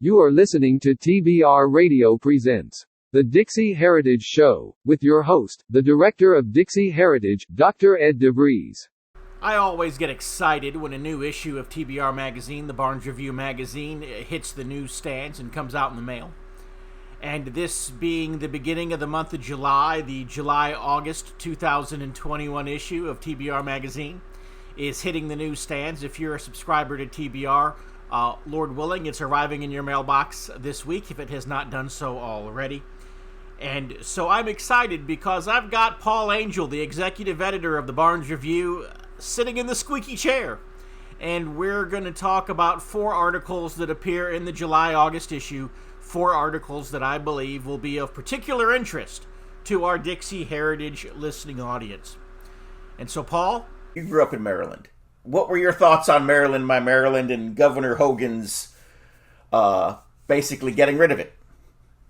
You are listening to TBR Radio Presents The Dixie Heritage Show, with your host, the director of Dixie Heritage, Dr. Ed DeVries. I always get excited when a new issue of TBR magazine, the Barnes Review magazine, hits the newsstands and comes out in the mail. And this being the beginning of the month of July, the July-August 2021 issue of TBR magazine is hitting the newsstands. If you're a subscriber to TBR, Lord willing, it's arriving in your mailbox this week if it has not done so already. And so I'm excited because I've got Paul Angel, the executive editor of the Barnes Review, sitting in the squeaky chair. And we're going to talk about 4 articles that appear in the July-August issue, 4 articles that I believe will be of particular interest to our Dixie Heritage listening audience. And so, Paul? You grew up in Maryland. What were your thoughts on Maryland, my Maryland, and Governor Hogan's basically getting rid of it?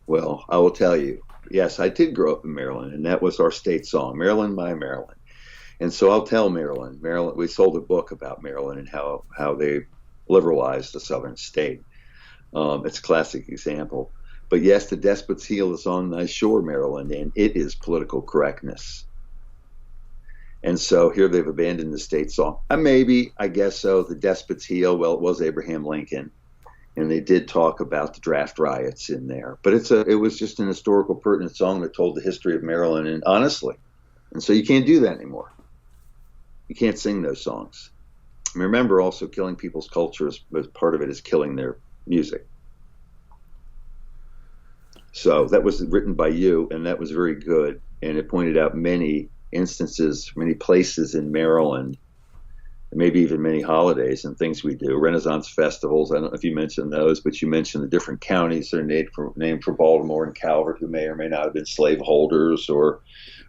Well, I will tell you, yes, I did grow up in Maryland, and that was our state song, Maryland, my Maryland. And so I'll tell Maryland, we sold a book about Maryland and how they liberalized the southern state. It's a classic example. But yes, the despot's heel is on thy shore, Maryland, and it is political correctness. And so here they've abandoned the state song. I guess so. The despot's heel, well, it was Abraham Lincoln. And they did talk about the draft riots in there. But it was just an historical pertinent song that told the history of Maryland, and honestly. And so you can't do that anymore. You can't sing those songs. I mean, remember also killing people's cultures, but part of it is killing their music. So that was written by you, and that was very good. And it pointed out many instances, many places in Maryland, maybe even many holidays and things we do, Renaissance festivals. I don't know if you mentioned those, but you mentioned the different counties that are named for Baltimore and Calvert, who may or may not have been slaveholders or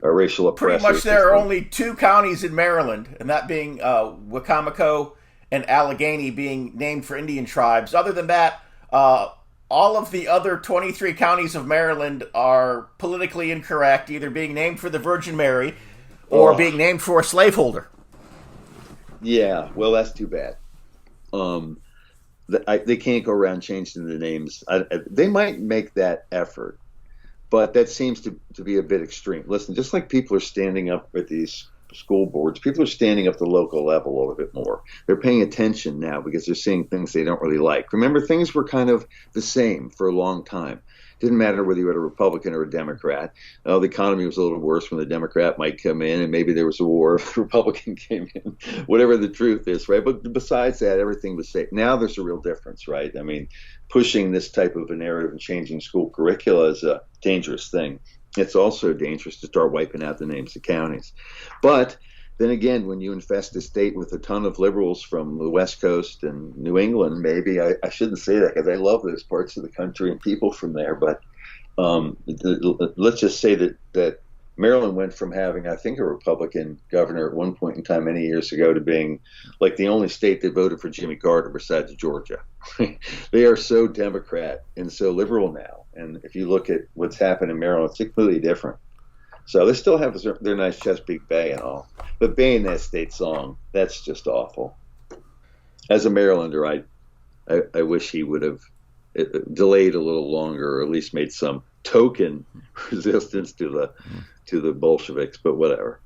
racial oppressors. Pretty much there are only 2 counties in Maryland, and that being Wicomico and Allegheny being named for Indian tribes. Other than that, all of the other 23 counties of Maryland are politically incorrect, either being named for the Virgin Mary or being named for a slaveholder. Yeah, well, that's too bad. They can't go around changing the names. They might make that effort, but that seems to be a bit extreme. Listen, just like people are standing up at these school boards, people are standing up the local level a little bit more. They're paying attention now because they're seeing things they don't really like. Remember, things were kind of the same for a long time. Didn't matter whether you had a Republican or a Democrat. The economy was a little worse when the Democrat might come in, and maybe there was a war if the Republican came in, whatever the truth is, right? But besides that, everything was safe. Now there's a real difference, right? I mean, pushing this type of a narrative and changing school curricula is a dangerous thing. It's also dangerous to start wiping out the names of counties. But then again, when you infest a state with a ton of liberals from the West Coast and New England, maybe I shouldn't say that because I love those parts of the country and people from there. But let's just say that Maryland went from having, I think, a Republican governor at one point in time many years ago to being like the only state that voted for Jimmy Carter besides Georgia. They are so Democrat and so liberal now. And if you look at what's happened in Maryland, it's completely different. So they still have their nice Chesapeake Bay and all. But banning that state song, that's just awful. As a Marylander, I wish he would have delayed a little longer, or at least made some token resistance to the Bolsheviks, but whatever.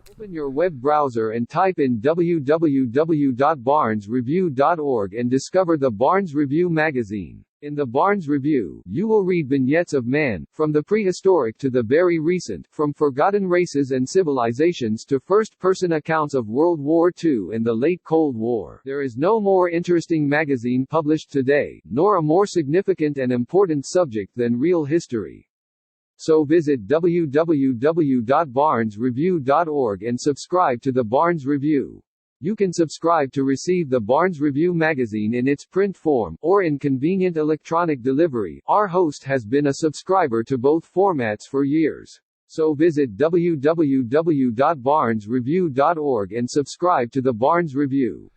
Open your web browser and type in www.barnesreview.org and discover the Barnes Review magazine. In the Barnes Review, you will read vignettes of man, from the prehistoric to the very recent, from forgotten races and civilizations to first-person accounts of World War II and the late Cold War. There is no more interesting magazine published today, nor a more significant and important subject than real history. So visit www.barnesreview.org and subscribe to the Barnes Review. You can subscribe to receive the Barnes Review magazine in its print form, or in convenient electronic delivery. Our host has been a subscriber to both formats for years. So visit www.barnesreview.org and subscribe to the Barnes Review.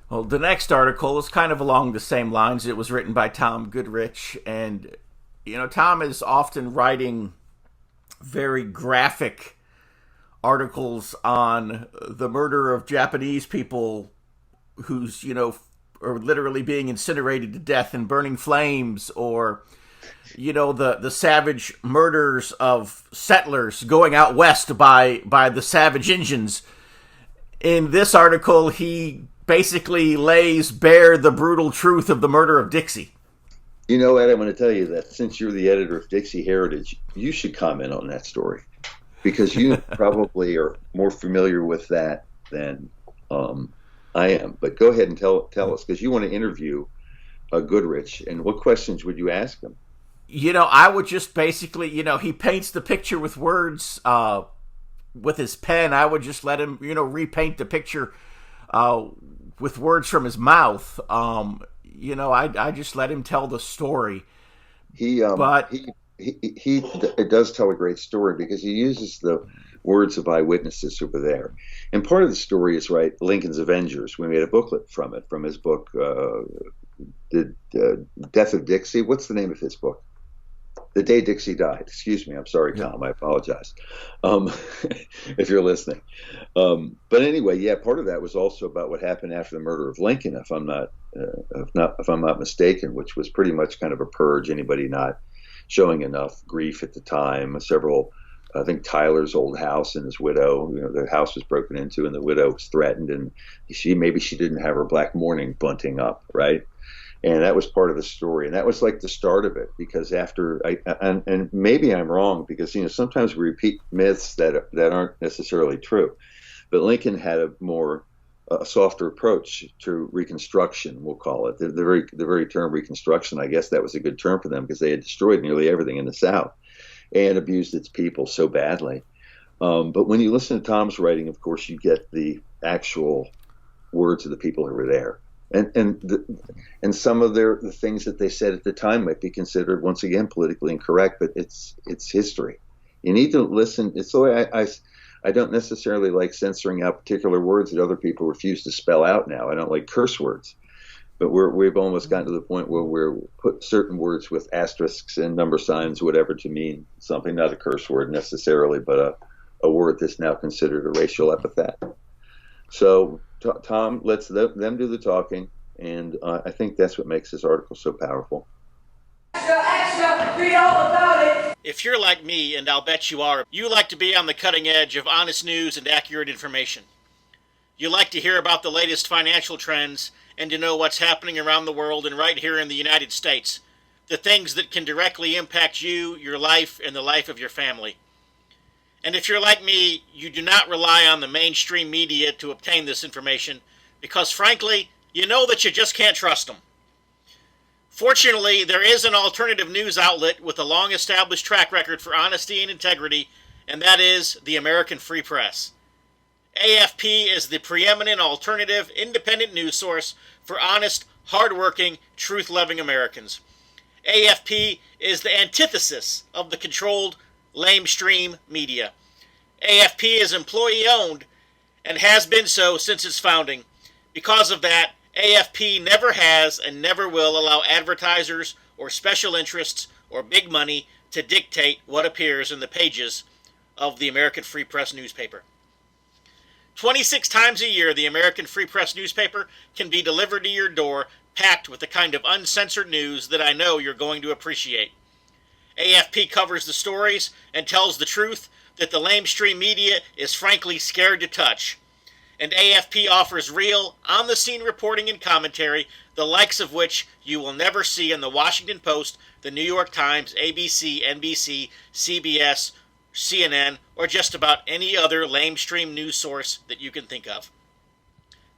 Well, the next article is kind of along the same lines. It was written by Tom Goodrich, and Tom is often writing very graphic articles on the murder of Japanese people whose, or literally being incinerated to death in burning flames, or the savage murders of settlers going out west by the savage Injuns. In this article, he basically lays bare the brutal truth of the murder of Dixie. Ed, I'm going to tell you that since you're the editor of Dixie Heritage, you should comment on that story, because you probably are more familiar with that than I am. But go ahead and tell us, because you want to interview Goodrich, and what questions would you ask him? I would just basically, he paints the picture with words with his pen. I would just let him, repaint the picture with words from his mouth. I just let him tell the story. He does tell a great story, because he uses the words of eyewitnesses who were there. And part of the story is, right, Lincoln's Avengers. We made a booklet from it, from his book, The Death of Dixie. What's the name of his book? The Day Dixie Died. Excuse me. I'm sorry, Tom. I apologize if you're listening. But anyway, yeah, part of that was also about what happened after the murder of Lincoln, if I'm not mistaken, which was pretty much kind of a purge. Anybody not showing enough grief at the time. I think Tyler's old house and his widow, the house was broken into, and the widow was threatened, and maybe she didn't have her black mourning bunting up, right? And that was part of the story. And that was like the start of it, because and maybe I'm wrong, because, sometimes we repeat myths that aren't necessarily true. But Lincoln had a softer approach to Reconstruction, we'll call it. The very term Reconstruction, I guess that was a good term for them, because they had destroyed nearly everything in the South and abused its people so badly. But when you listen to Tom's writing, of course, you get the actual words of the people who were there. And some of the things that they said at the time might be considered, once again, politically incorrect, but it's history. You need to listen. It's the way I don't necessarily like censoring out particular words that other people refuse to spell out now. I don't like curse words, but we've almost gotten to the point where we're put certain words with asterisks and number signs, whatever, to mean something, not a curse word necessarily, but a word that's now considered a racial epithet. So Tom lets them do the talking, and I think that's what makes this article so powerful. Extra, read all about it. If you're like me, and I'll bet you are, you like to be on the cutting edge of honest news and accurate information. You like to hear about the latest financial trends and to know what's happening around the world and right here in the United States. The things that can directly impact you, your life, and the life of your family. And if you're like me, you do not rely on the mainstream media to obtain this information because, frankly, you know that you just can't trust them. Fortunately, there is an alternative news outlet with a long-established track record for honesty and integrity, and that is the American Free Press. AFP is the preeminent alternative, independent news source for honest, hard-working, truth-loving Americans. AFP is the antithesis of the controlled, lamestream media. AFP is employee-owned and has been so since its founding. Because of that, AFP never has and never will allow advertisers or special interests or big money to dictate what appears in the pages of the American Free Press newspaper. 26 times a year, the American Free Press newspaper can be delivered to your door, packed with the kind of uncensored news that I know you're going to appreciate. AFP covers the stories and tells the truth that the lamestream media is frankly scared to touch. And AFP offers real, on-the-scene reporting and commentary, the likes of which you will never see in the Washington Post, the New York Times, ABC, NBC, CBS, CNN, or just about any other lamestream news source that you can think of.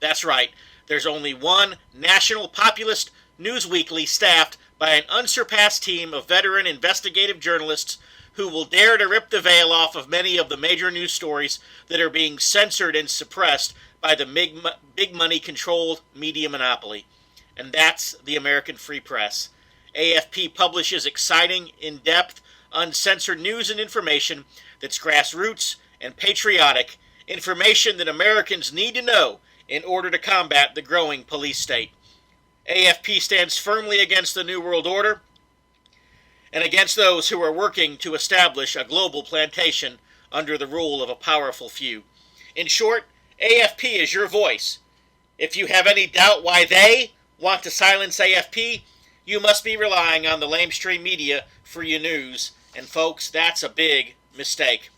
That's right, there's only one national populist news weekly staffed by an unsurpassed team of veteran investigative journalists who will dare to rip the veil off of many of the major news stories that are being censored and suppressed by the big money controlled media monopoly. And that's the American Free Press. AFP publishes exciting, in-depth, uncensored news and information that's grassroots and patriotic, information that Americans need to know in order to combat the growing police state. AFP stands firmly against the New World Order and against those who are working to establish a global plantation under the rule of a powerful few. In short, AFP is your voice. If you have any doubt why they, Want to silence AFP? You must be relying on the lamestream media for your news, and folks, that's a big mistake.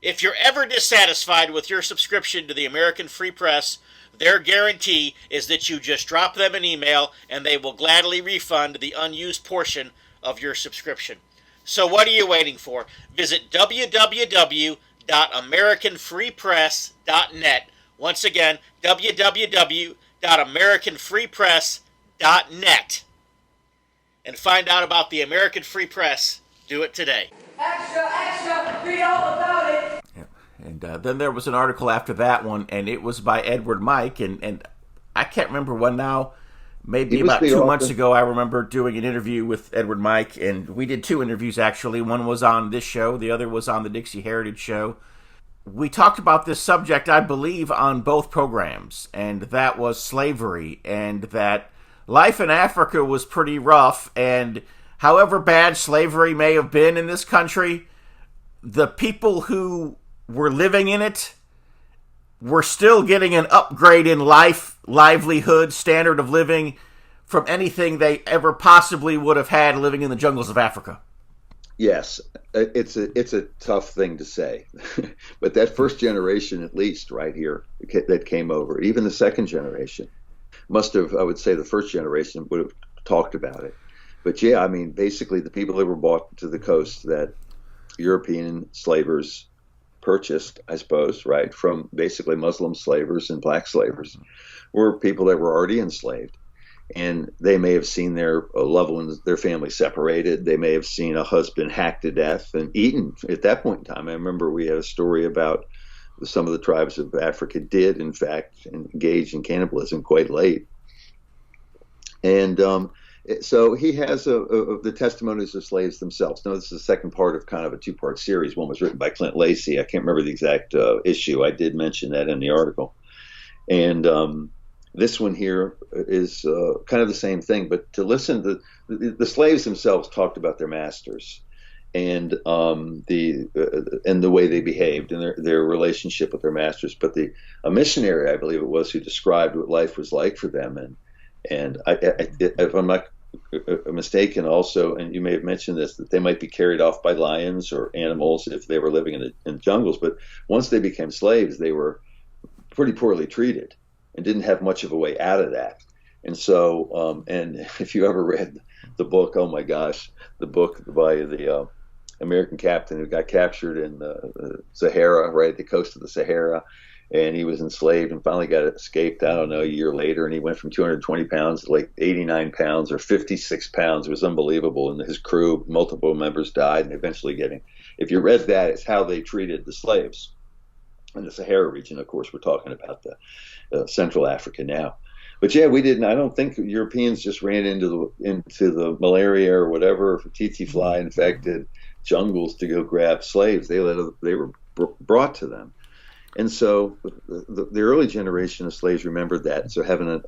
If you're ever dissatisfied with your subscription to the American Free Press, their guarantee is that you just drop them an email and they will gladly refund the unused portion of your subscription. So what are you waiting for? Visit www.americanfreepress.net. Once again, www.americanfreepress.net. And find out about the American Free Press. Do it today. Extra, extra, read all about it. Yeah. And then there was an article after that one, and it was by Edward Mike, and I can't remember when now. Maybe about 2 months ago, I remember doing an interview with Edward Mike, and we did 2 interviews, actually. One was on this show. The other was on the Dixie Heritage show. We talked about this subject, I believe, on both programs, and that was slavery, and that life in Africa was pretty rough, and however bad slavery may have been in this country, the people who were living in it were still getting an upgrade in life, livelihood, standard of living from anything they ever possibly would have had living in the jungles of Africa. Yes, it's a tough thing to say, but that first generation, at least right here, that came over, even the second generation, must have, I would say the first generation would have talked about it. But yeah, I mean, basically the people that were brought to the coast that European slavers purchased, I suppose, right, from basically Muslim slavers and black slavers, were people that were already enslaved. And they may have seen their loved ones, their family separated. They may have seen a husband hacked to death and eaten at that point in time. I remember we had a story about some of the tribes of Africa did, in fact, engage in cannibalism quite late. And so he has the testimonies of slaves themselves. Now, this is the second part of kind of a 2-part series. One was written by Clint Lacey. I can't remember the exact issue. I did mention that in the article. And this one here is kind of the same thing. But to listen to the slaves themselves talked about their masters and the way they behaved and their relationship with their masters. But a missionary, I believe it was, who described what life was like for them. And if I'm not mistaken also, and you may have mentioned this, that they might be carried off by lions or animals if they were living in jungles. But once they became slaves, they were pretty poorly treated and didn't have much of a way out of that. And so, and if you ever read the book, oh my gosh, the book by the American captain who got captured in the Sahara, right at the coast of the Sahara, and he was enslaved and finally got escaped, I don't know, a year later, and he went from 220 pounds to like 89 pounds or 56 pounds. It was unbelievable. And his crew, multiple members died, and eventually if you read that, it's how they treated the slaves in the Sahara region. Of course, we're talking about the Central Africa now. But yeah, I don't think Europeans just ran into the malaria or whatever, tsetse fly infected jungles to go grab slaves. They were brought to them. And so the early generation of slaves remembered that. So having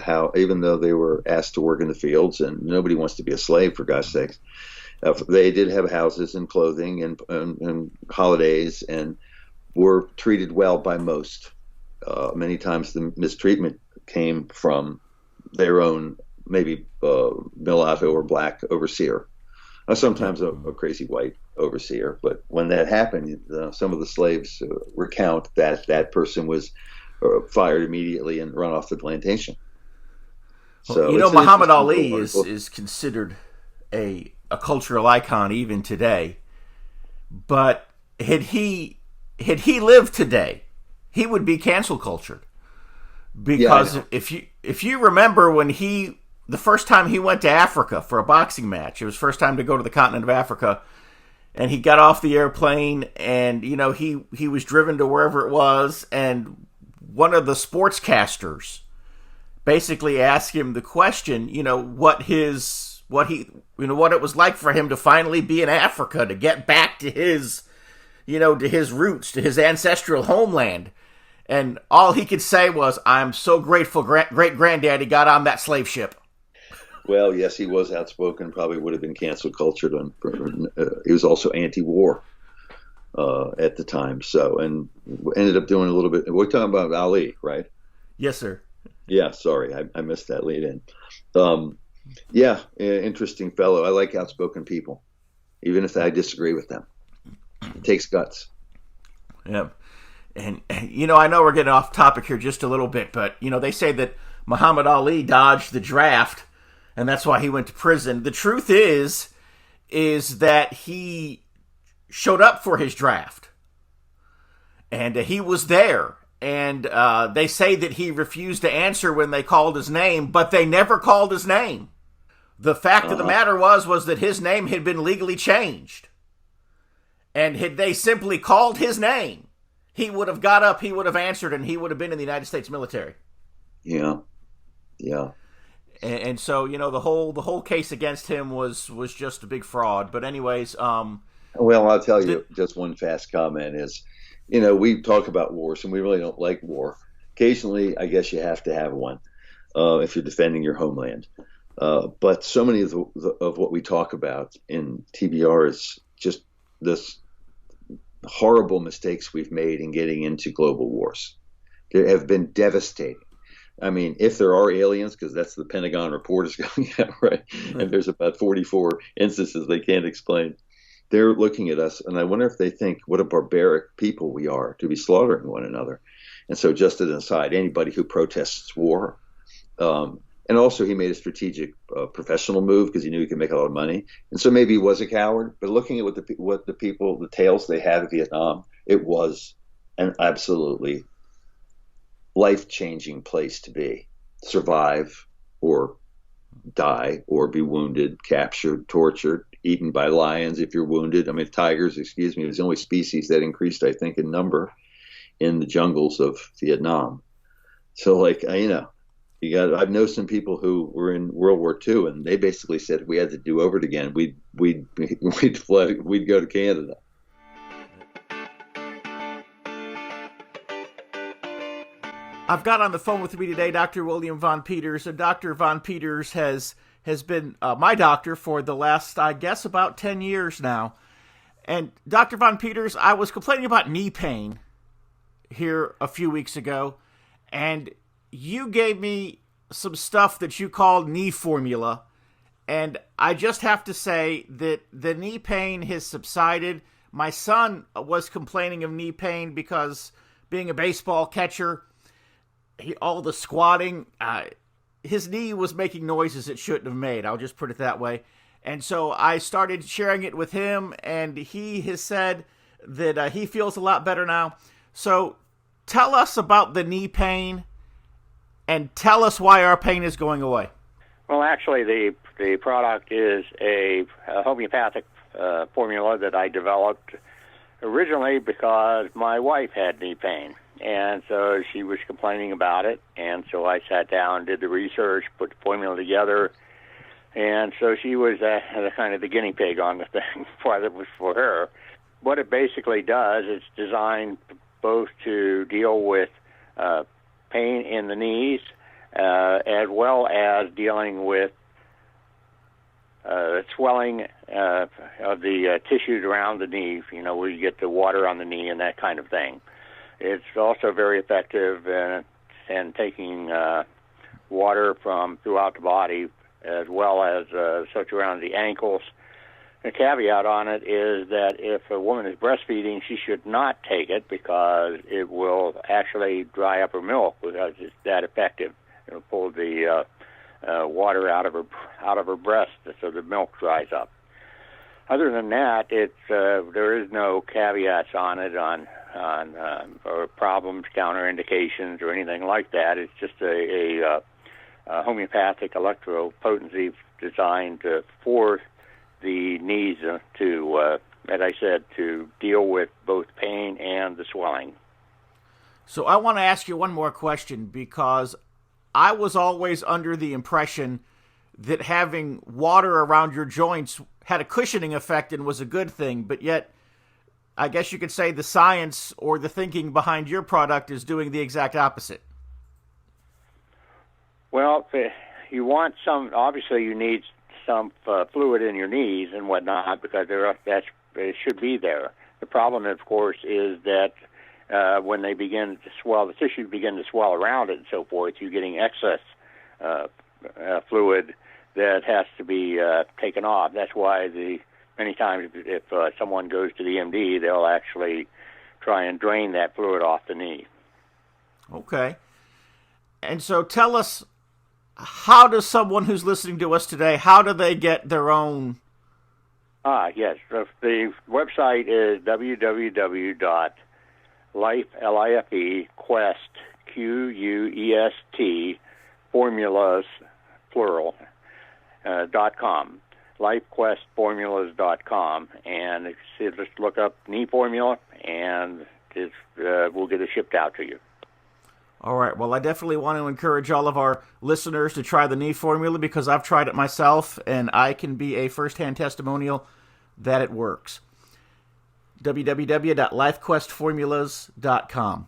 how, even though they were asked to work in the fields, and nobody wants to be a slave, for God's sakes, they did have houses and clothing and holidays and were treated well by most. Many times the mistreatment came from their own, maybe mulatto or black overseer. Sometimes a crazy white overseer, but when that happened, some of the slaves recount that person was fired immediately and run off the plantation. So Muhammad Ali is considered a cultural icon even today. But had he lived today, he would be cancel cultured. Because if you remember when the first time he went to Africa for a boxing match, it was first time to go to the continent of Africa, and he got off the airplane, and he was driven to wherever it was, and one of the sportscasters basically asked him the question, what it was like for him to finally be in Africa, to get back to his roots, to his ancestral homeland. And all he could say was, "I'm so grateful great-granddaddy got on that slave ship." Well, yes, he was outspoken, probably would have been cancel cultured. He was also anti-war at the time, and ended up doing a little bit. We're talking about Ali, right? Yes, sir. Yeah, sorry, I missed that lead in. Um, yeah, interesting fellow. I like outspoken people, even if I disagree with them. It takes guts. Yeah. And, I know we're getting off topic here just a little bit, but, they say that Muhammad Ali dodged the draft, and that's why he went to prison. The truth is that he showed up for his draft, and he was there. And they say that he refused to answer when they called his name, but they never called his name. The fact of the matter was that his name had been legally changed. And had they simply called his name, he would have got up, he would have answered, and he would have been in the United States military. Yeah. And so, the whole case against him was just a big fraud. But anyways, well, I'll tell you, just one fast comment is, we talk about wars, and we really don't like war. Occasionally, I guess you have to have one if you're defending your homeland. But so many of what we talk about in TBR is just this horrible mistakes we've made in getting into global wars. They have been devastating. I mean, if there are aliens, because that's the Pentagon report is going out, right? And there's about 44 instances they can't explain. They're looking at us, and I wonder if they think what a barbaric people we are to be slaughtering one another. And so, just as an aside, anybody who protests war, and also he made a strategic professional move because he knew he could make a lot of money. And so maybe he was a coward, but looking at what the people, the tales they had of Vietnam, it was an absolutely life-changing place to be. Survive or die or be wounded, captured, tortured, eaten by lions if you're wounded. I mean, tigers, excuse me, it was the only species that increased, I think, in number in the jungles of Vietnam. So, I've known some people who were in World War II, and they basically said if we had to do over it again, we'd go to Canada. I've got on the phone with me today Dr. William Von Peters, and Dr. Von Peters has been my doctor for the last, I guess, about 10 years now. And Dr. Von Peters, I was complaining about knee pain here a few weeks ago, and you gave me some stuff that you called knee formula, and I just have to say that the knee pain has subsided. My son was complaining of knee pain because being a baseball catcher, all the squatting, his knee was making noises it shouldn't have made. I'll just put it that way. And so I started sharing it with him, and he has said that he feels a lot better now. So tell us about the knee pain, and tell us why our pain is going away. Well, actually, the product is a homeopathic formula that I developed originally because my wife had knee pain. And so she was complaining about it, and so I sat down, did the research, put the formula together, and so she was kind of the guinea pig on the thing that was for her. What it basically does, it's designed both to deal with pain in the knees as well as dealing with swelling of the tissues around the knee, where you get the water on the knee and that kind of thing. It's also very effective in taking water from throughout the body as well as such around the ankles. The caveat on it is that if a woman is breastfeeding, she should not take it because it will actually dry up her milk because it's that effective. It'll pull the water out of her breast so the milk dries up. Other than that, there is no caveats on it or problems, counterindications, or anything like that. It's just a homeopathic electropotency designed for the knees to, as I said, to deal with both pain and the swelling. So I want to ask you one more question, because I was always under the impression that having water around your joints had a cushioning effect and was a good thing, but yet I guess you could say the science or the thinking behind your product is doing the exact opposite. Well, you want obviously you need some fluid in your knees and whatnot because it should be there. The problem, of course, is that when they begin to swell, the tissues begin to swell around it and so forth, you're getting excess fluid that has to be taken off. That's why many times if someone goes to the MD, they'll actually try and drain that fluid off the knee. Okay. And so tell us, how does someone who's listening to us today, how do they get their own? Yes. The website is www.quest, Quest, formulas, plural, .com. lifequestformulas.com, and just look up knee formula, and we'll get it shipped out to you. All right. Well, I definitely want to encourage all of our listeners to try the knee formula, because I've tried it myself, and I can be a first-hand testimonial that it works. www.lifequestformulas.com.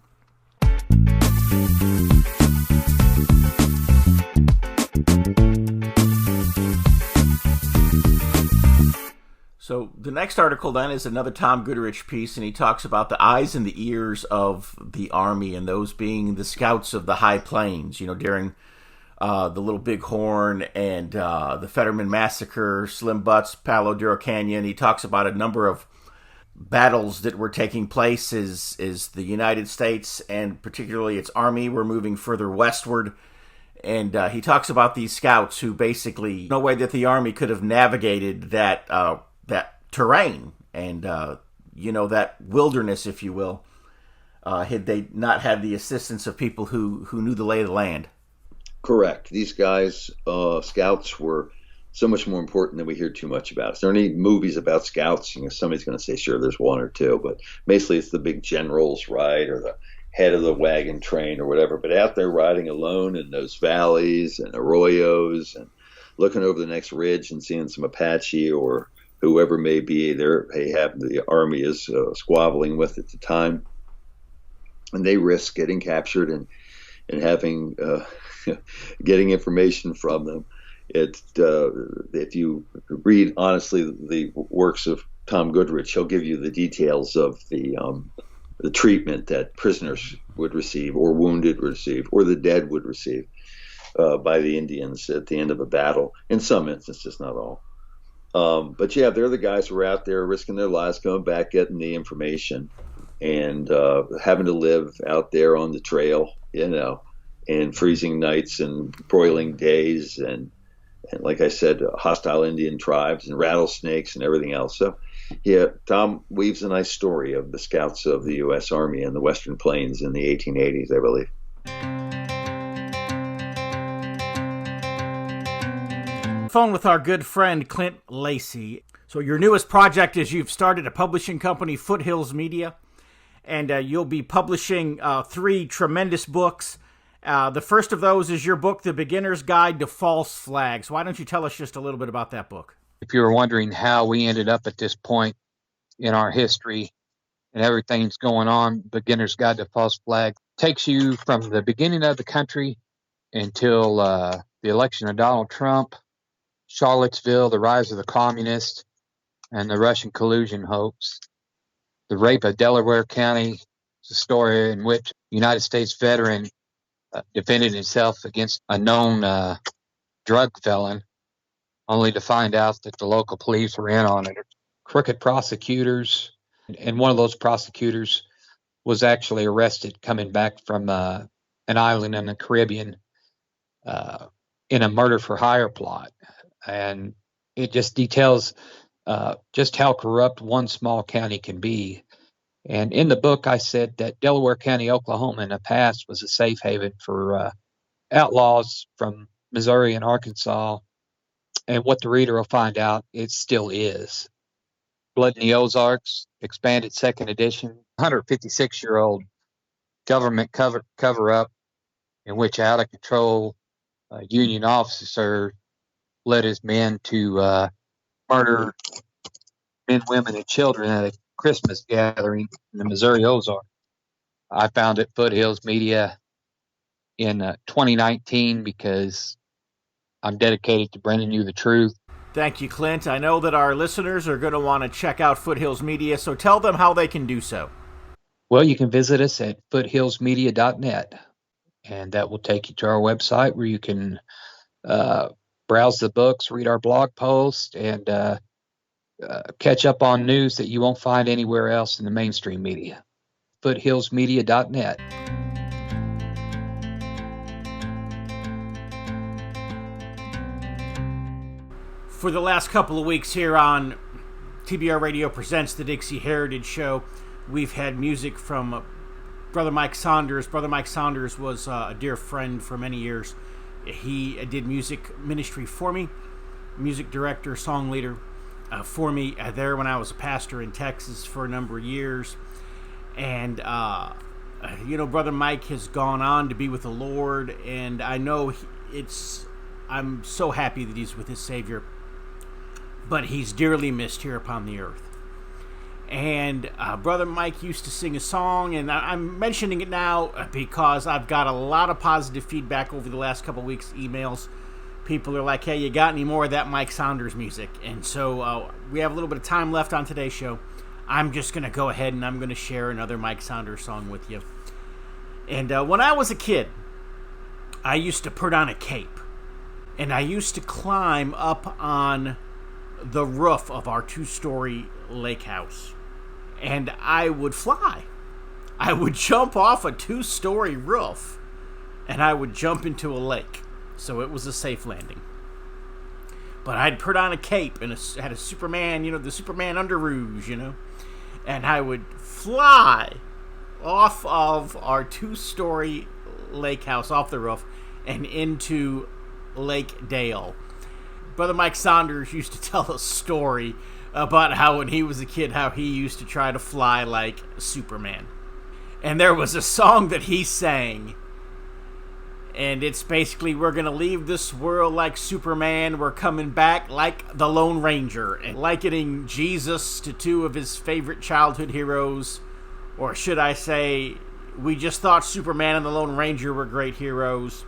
So the next article then is another Tom Goodrich piece, and he talks about the eyes and the ears of the Army, and those being the scouts of the high plains, during the Little Bighorn and the Fetterman Massacre, Slim Butts, Palo Duro Canyon. He talks about a number of battles that were taking place as the United States, and particularly its Army, were moving further westward. And he talks about these scouts who basically, no way that the Army could have navigated that terrain and, that wilderness, if you will, had they not had the assistance of people who knew the lay of the land. Correct. These guys, scouts, were so much more important than we hear too much about. Is there any movies about scouts? Somebody's going to say, sure, there's one or two, but basically it's the big generals, right, or the head of the wagon train or whatever. But out there riding alone in those valleys and arroyos and looking over the next ridge and seeing some Apache or whoever may be there, the Army is squabbling with at the time, and they risk getting captured and having getting information from them. If you read honestly the works of Tom Goodrich, he'll give you the details of the treatment that prisoners would receive, or wounded would receive, or the dead would receive by the Indians at the end of a battle. In some instances, not all. But yeah, they're the guys who are out there risking their lives, coming back, getting the information, and having to live out there on the trail, and freezing nights and broiling days, and like I said, hostile Indian tribes and rattlesnakes and everything else. So yeah, Tom weaves a nice story of the scouts of the U.S. Army in the Western Plains in the 1880s, I believe. Phone with our good friend Clint Lacey. So your newest project is you've started a publishing company, Foothills Media, and you'll be publishing 3 tremendous books. The first of those is your book, The Beginner's Guide to False Flags. Why don't you tell us just a little bit about that book? If you're wondering how we ended up at this point in our history and everything's going on, Beginner's Guide to False Flags takes you from the beginning of the country until the election of Donald Trump, Charlottesville, the rise of the communists, and the Russian collusion hoax. The rape of Delaware County is a story in which a United States veteran defended himself against a known drug felon, only to find out that the local police were in on it. Crooked prosecutors, and one of those prosecutors was actually arrested coming back from an island in the Caribbean in a murder for hire plot. And it just details just how corrupt one small county can be. And in the book, I said that Delaware County, Oklahoma, in the past was a safe haven for outlaws from Missouri and Arkansas. And what the reader will find out, it still is. Blood in the Ozarks, expanded second edition, 156-year-old government cover-up in which out of control Union officer led his men to murder men, women, and children at a Christmas gathering in the Missouri Ozarks. I founded Foothills Media in 2019 because I'm dedicated to bringing you the truth. Thank you, Clint. I know that our listeners are going to want to check out Foothills Media, so tell them how they can do so. Well, you can visit us at foothillsmedia.net, and that will take you to our website where you can browse the books, read our blog posts, and catch up on news that you won't find anywhere else in the mainstream media. Foothillsmedia.net. For the last couple of weeks here on TBR Radio Presents the Dixie Heritage Show, we've had music from Brother Mike Saunders. Brother Mike Saunders was a dear friend for many years. He did music ministry for me, music director, song leader for me there when I was a pastor in Texas for a number of years. And, Brother Mike has gone on to be with the Lord, and I know I'm so happy that he's with his Savior, but he's dearly missed here upon the earth. And Brother Mike used to sing a song, and I'm mentioning it now because I've got a lot of positive feedback over the last couple of weeks, emails. People are like, hey, you got any more of that Mike Saunders music? And so we have a little bit of time left on today's show. I'm just going to go ahead and I'm going to share another Mike Saunders song with you. And when I was a kid, I used to put on a cape, and I used to climb up on the roof of our 2-story lake house, and I would fly. I would jump off a 2-story roof, and I would jump into a lake, so it was a safe landing. But I'd put on a cape and had a Superman, the Superman underoos, and I would fly off of our 2-story lake house, off the roof, and into Lake Dale. Brother Mike Saunders used to tell a story about how when he was a kid, how he used to try to fly like Superman. And there was a song that he sang, and it's basically, we're going to leave this world like Superman, we're coming back like the Lone Ranger, and likening Jesus to 2 of his favorite childhood heroes, or should I say, we just thought Superman and the Lone Ranger were great heroes.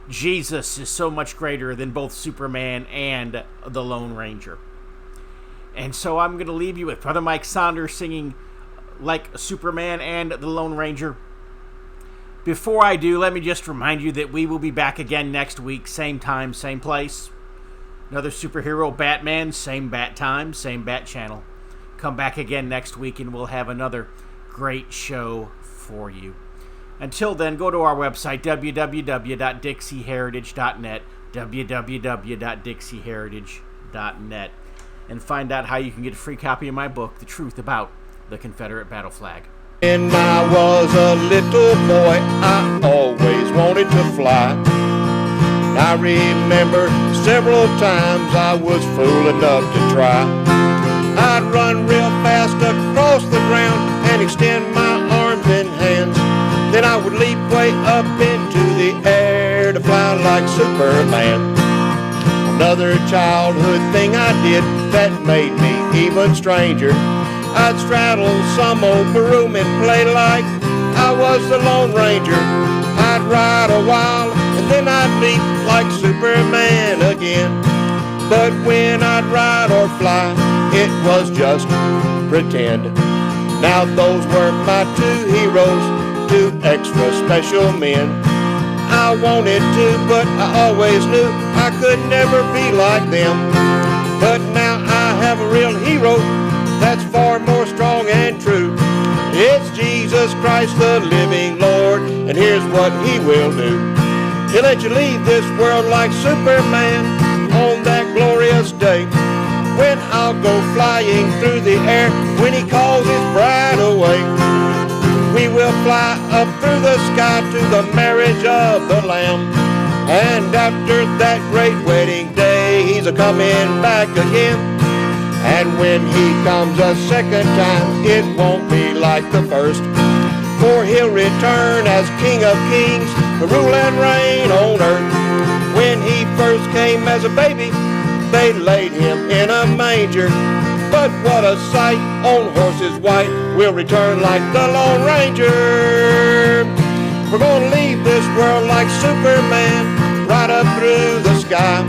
Jesus is so much greater than both Superman and the Lone Ranger. And so I'm going to leave you with Brother Mike Saunders singing like Superman and the Lone Ranger. Before I do, let me just remind you that we will be back again next week, same time, same place. Another superhero, Batman, same bat time, same bat channel. Come back again next week and we'll have another great show for you. Until then, go to our website, www.dixieheritage.net, www.dixieheritage.net, and find out how you can get a free copy of my book, The Truth About the Confederate Battle Flag. When I was a little boy, I always wanted to fly. I remember several times I was fool enough to try. I'd run real fast across the ground and extend my arms and hands. Then I would leap way up into the air to fly like Superman. Another childhood thing I did that made me even stranger, I'd straddle some old broom and play like I was the Lone Ranger. I'd ride a while and then I'd leap like Superman again. But when I'd ride or fly, it was just pretend. Now those were my 2 heroes, 2 extra special men. I wanted to, but I always knew I could never be like them. But now I have a real hero that's far more strong and true. It's Jesus Christ, the living Lord, and here's what he will do. He'll let you leave this world like Superman on that glorious day, when I'll go flying through the air when he calls his bride away. We will fly up through the sky to the marriage of the Lamb, and after that great wedding day, he's a-coming back again. And when he comes a second time, it won't be like the first, for he'll return as King of Kings to rule and reign on earth. When he first came as a baby, they laid him in a manger, but what a sight on horses white will return like the Lone Ranger. We're gonna leave this world like Superman, right up through the sky.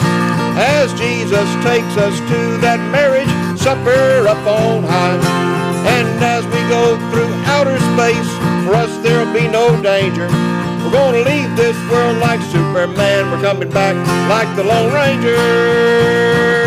as Jesus takes us to that marriage supper up on high. And as we go through outer space, for us there'll be no danger. We're gonna leave this world like Superman. We're coming back like the Lone Ranger.